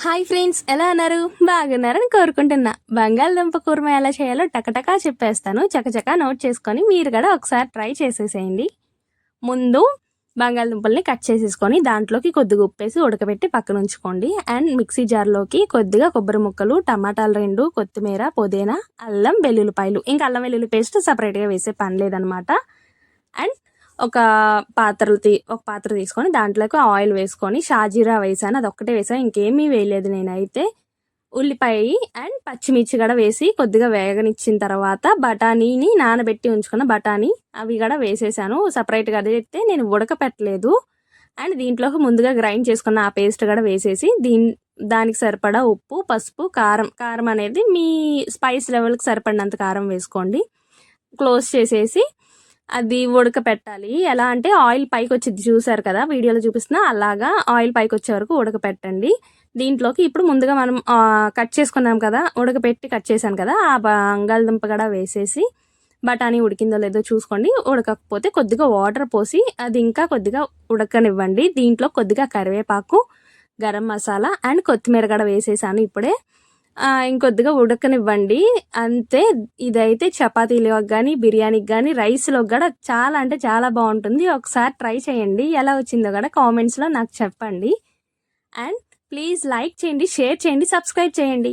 Hi friends, ఎలా ఉన్నారు? బాగున్నారని కోరుకుంటున్నా. బంగాళదుంప కుర్మా ఎలా చేయాలో టకటకా చెప్పేస్తాను. చకచకా నోట్ చేసుకొని మీరు కూడా ఒకసారి ట్రై చేసేసేయండి. ముందు బంగాళదుంపల్ని కట్ చేసేసుకొని దాంట్లోకి కొద్దిగా ఉప్పేసి ఉడకబెట్టి పక్కన ఉంచుకోండి. అండ్ మిక్సీ జార్లోకి కొద్దిగా కొబ్బరి ముక్కలు, టమాటాలు 2, కొత్తిమీర, పుదీనా, అల్లం వెల్లుల్లిపాయలు, ఇంకా అల్లం వెల్లుల్లి పేస్ట్ సపరేట్గా వేసే పని లేదనమాట. అండ్ ఒక పాత్ర తీసుకొని దాంట్లోకి ఆయిల్ వేసుకొని షాజీరా వేసాను, అదొక్కటే వేసాను, ఇంకేమీ వేయలేదు నేనైతే. ఉల్లిపాయ అండ్ పచ్చిమిర్చి కూడా వేసి కొద్దిగా వేగనిచ్చిన తర్వాత బఠానీని నానబెట్టి ఉంచుకున్న బఠానీ అవి కూడా వేసేసాను సపరేట్గా. అదైతే నేను ఉడకపెట్టలేదు. అండ్ దీంట్లోకి ముందుగా గ్రైండ్ చేసుకున్న ఆ పేస్ట్ కూడా వేసేసి దానికి సరిపడా ఉప్పు, పసుపు, కారం అనేది మీ స్పైస్ లెవెల్కి సరిపడినంత కారం వేసుకోండి. క్లోజ్ చేసేసి అది ఉడకపెట్టాలి. ఎలా అంటే ఆయిల్ పైకి వచ్చింది, చూసారు కదా వీడియోలో చూపిస్తున్నా, అలాగా ఆయిల్ పైకి వచ్చే వరకు ఉడకపెట్టండి. దీంట్లోకి ఇప్పుడు ముందుగా మనం కట్ చేసుకున్నాం కదా, ఉడకపెట్టి కట్ చేశాను కదా, ఆ బంగాళదుంప కూడా వేసేసి బఠానీ ఉడికిందో లేదో చూసుకోండి. ఉడకకపోతే కొద్దిగా వాటర్ పోసి అది ఇంకా కొద్దిగా ఉడకనివ్వండి. దీంట్లో కొద్దిగా కరివేపాకు, గరం మసాలా అండ్ కొత్తిమీర కూడా వేసేసాను ఇప్పుడే. ఇంకొద్దిగా ఉడకనివ్వండి అంతే. ఇదైతే చపాతీలోకి కానీ, బిర్యానీకి కానీ, రైస్లోకి కూడా చాలా అంటే చాలా బాగుంటుంది. ఒకసారి ట్రై చేయండి. ఎలా వచ్చిందో కూడా కామెంట్స్లో నాకు చెప్పండి. అండ్ ప్లీజ్ లైక్ చేయండి, షేర్ చేయండి, సబ్స్క్రైబ్ చేయండి.